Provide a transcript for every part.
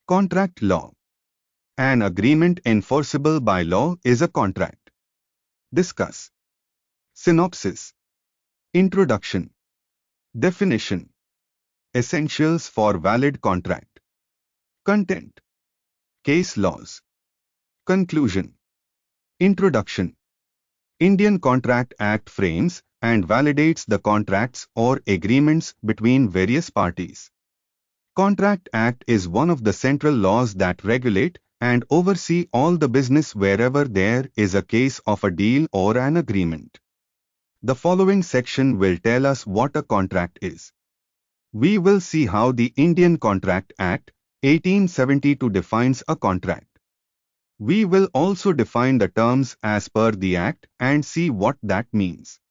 Contract law. An agreement enforceable by law is a contract. Discuss. Synopsis. Introduction. Definition. Essentials for valid contract. Content. Case laws. Conclusion. Introduction. Indian Contract Act frames and validates the contracts or agreements between various parties. Contract Act is one of the central laws that regulate and oversee all the business wherever there is a case of a deal or an agreement. The following section will tell us what a contract is. We will see how the Indian Contract Act 1872 defines a contract. We will also define the terms as per the Act and see what that means.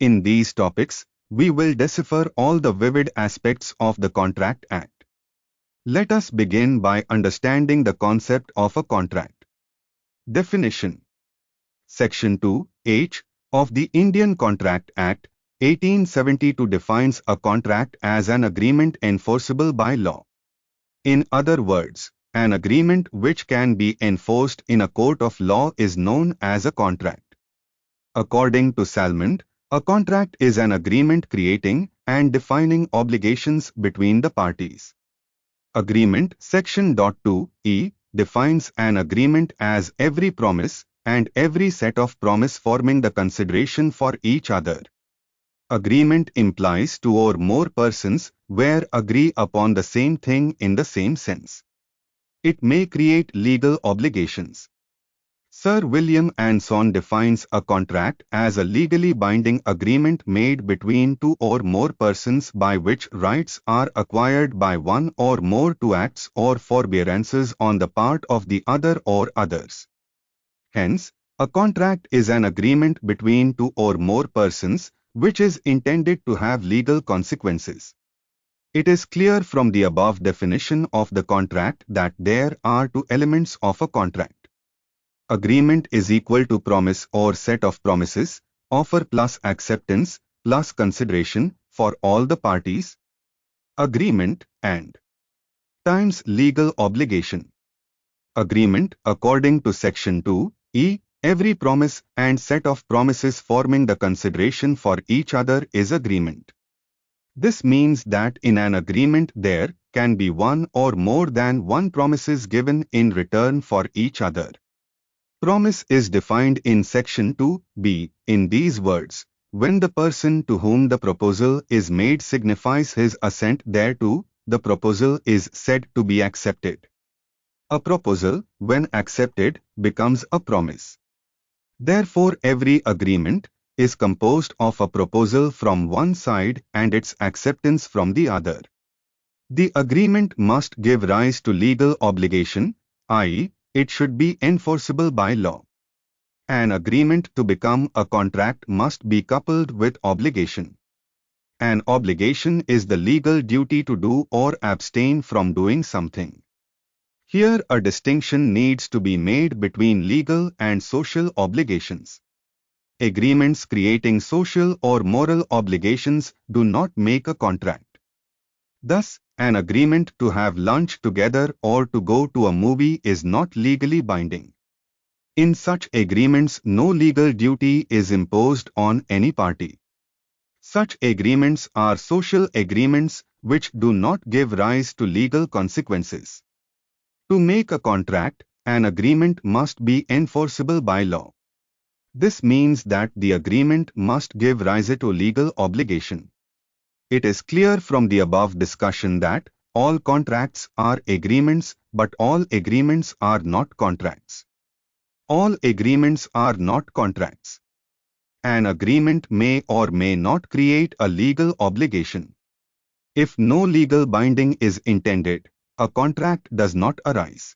In these topics, we will decipher all the vivid aspects of the Contract Act. Let us begin by understanding the concept of a contract. Definition. Section 2(h) of the Indian Contract Act 1872 defines a contract as an agreement enforceable by law. In other words, an agreement which can be enforced in a court of law is known as a contract. According to Salmond, a contract is an agreement creating and defining obligations between the parties. Agreement Section 2(e) defines an agreement as every promise and every set of promise forming the consideration for each other. Agreement implies two or more persons where agree upon the same thing in the same sense. It may create legal obligations. Sir William Anson defines a contract as a legally binding agreement made between two or more persons by which rights are acquired by one or more to acts or forbearances on the part of the other or others. Hence, a contract is an agreement between two or more persons which is intended to have legal consequences. It is clear from the above definition of the contract that there are two elements of a contract. Agreement is equal to promise or set of promises, offer plus acceptance plus consideration for all the parties. Agreement and times legal obligation. Agreement according to Section 2(e), every promise and set of promises forming the consideration for each other is agreement. This means that in an agreement there can be one or more than one promises given in return for each other. Promise is defined in Section 2(b) in these words: when the person to whom the proposal is made signifies his assent thereto, the proposal is said to be accepted. A proposal, when accepted, becomes a promise. Therefore, every agreement is composed of a proposal from one side and its acceptance from the other. The agreement must give rise to legal obligation, i.e., it should be enforceable by law. An agreement to become a contract must be coupled with obligation. An obligation is the legal duty to do or abstain from doing something. Here a distinction needs to be made between legal and social obligations. Agreements creating social or moral obligations do not make a contract. Thus, an agreement to have lunch together or to go to a movie is not legally binding. In such agreements, no legal duty is imposed on any party. Such agreements are social agreements which do not give rise to legal consequences. To make a contract, an agreement must be enforceable by law. This means that the agreement must give rise to legal obligation. It is clear from the above discussion that all contracts are agreements, but all agreements are not contracts. All agreements are not contracts. An agreement may or may not create a legal obligation. If no legal binding is intended, a contract does not arise.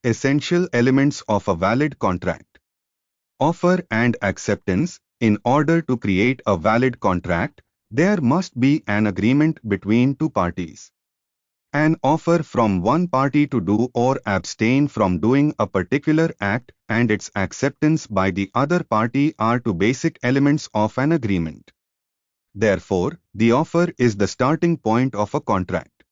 Essential elements of a valid contract. Offer and acceptance. In order to create a valid contract, there must be an agreement between two parties. An offer from one party to do or abstain from doing a particular act and its acceptance by the other party are two basic elements of an agreement. Therefore, the offer is the starting point of a contract.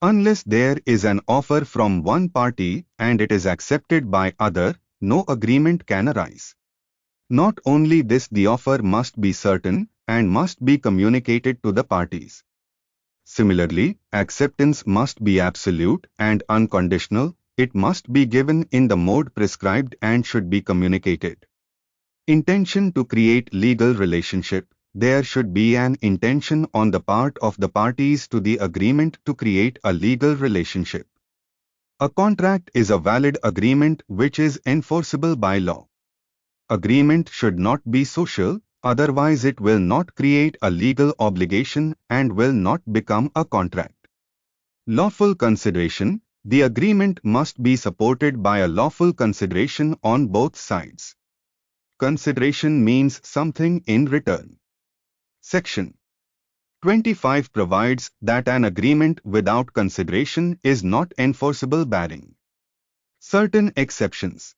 Unless there is an offer from one party and it is accepted by other, no agreement can arise. Not only this, the offer must be certain and must be communicated to the parties. Similarly, acceptance must be absolute and unconditional. It must be given in the mode prescribed and should be communicated. Intention to create legal relationship. There should be an intention on the part of the parties to the agreement to create a legal relationship. A contract is a valid agreement which is enforceable by law. Agreement should not be social, otherwise it will not create a legal obligation and will not become a contract. Lawful consideration. The agreement must be supported by a lawful consideration on both sides. Consideration means something in return. Section 25 provides that an agreement without consideration is not enforceable barring certain exceptions.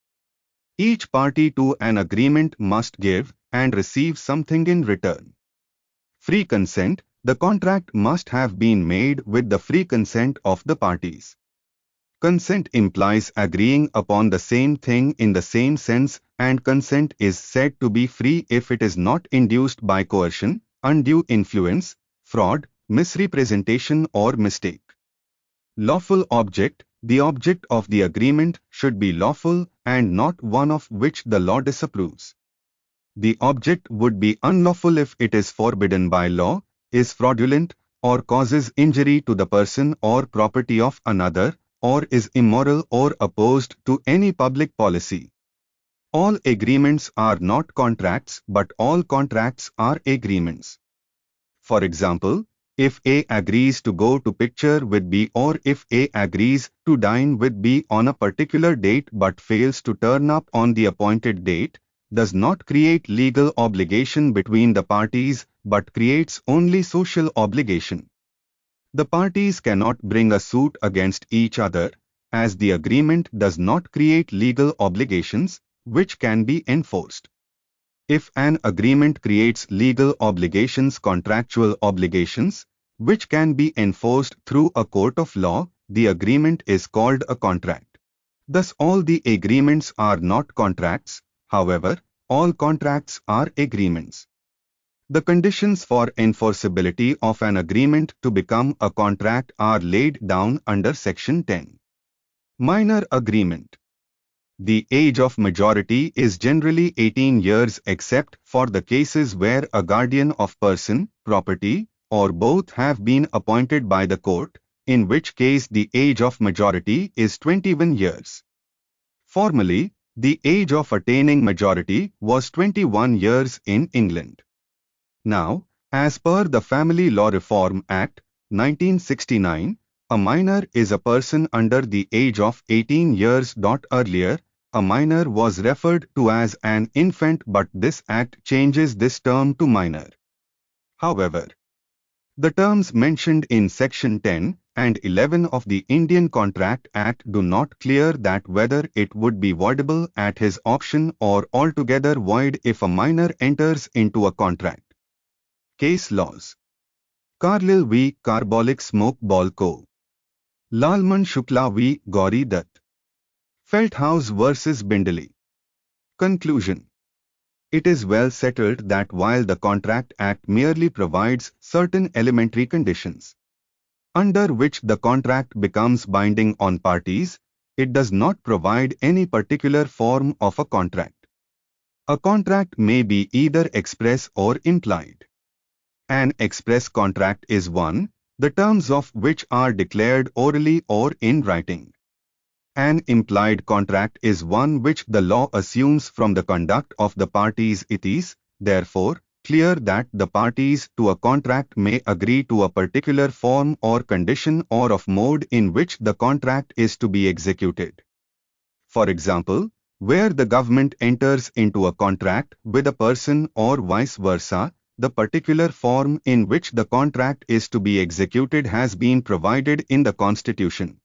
Each party to an agreement must give and receive something in return. Free consent. The contract must have been made with the free consent of the parties. Consent implies agreeing upon the same thing in the same sense, and consent is said to be free if it is not induced by coercion, undue influence, fraud, misrepresentation or mistake. Lawful object. The object of the agreement should be lawful and not one of which the law disapproves. The object would be unlawful if it is forbidden by law, is fraudulent, or causes injury to the person or property of another, or is immoral or opposed to any public policy. All agreements are not contracts, but all contracts are agreements. For example, if A agrees to go to picture with B, or if A agrees to dine with B on a particular date but fails to turn up on the appointed date, does not create legal obligation between the parties but creates only social obligation. The parties cannot bring a suit against each other, as the agreement does not create legal obligations which can be enforced. If an agreement creates legal obligations, contractual obligations, which can be enforced through a court of law, the agreement is called a contract. Thus all the agreements are not contracts, however, all contracts are agreements. The conditions for enforceability of an agreement to become a contract are laid down under Section 10. Minor agreement. The age of majority is generally 18 years except for the cases where a guardian of person, property, or both have been appointed by the court, in which case the age of majority is 21 years. Formerly, the age of attaining majority was 21 years in England. Now, as per the Family Law Reform Act, 1969, a minor is a person under the age of 18 years. Earlier, a minor was referred to as an infant, but this act changes this term to minor. However, the terms mentioned in Section 10 and 11 of the Indian Contract Act do not clear that whether it would be voidable at his option or altogether void if a minor enters into a contract. Case laws. Carlil v. Carbolic Smoke Ball Co. Lalman Shukla v. Gauri Dutt. Feldhaus vs. Bindley. Conclusion. It is well settled that while the Contract Act merely provides certain elementary conditions under which the contract becomes binding on parties, it does not provide any particular form of a contract. A contract may be either express or implied. An express contract is one, the terms of which are declared orally or in writing. An implied contract is one which the law assumes from the conduct of the parties. It is, therefore, clear that the parties to a contract may agree to a particular form or condition or of mode in which the contract is to be executed. For example, where the government enters into a contract with a person or vice versa, the particular form in which the contract is to be executed has been provided in the Constitution.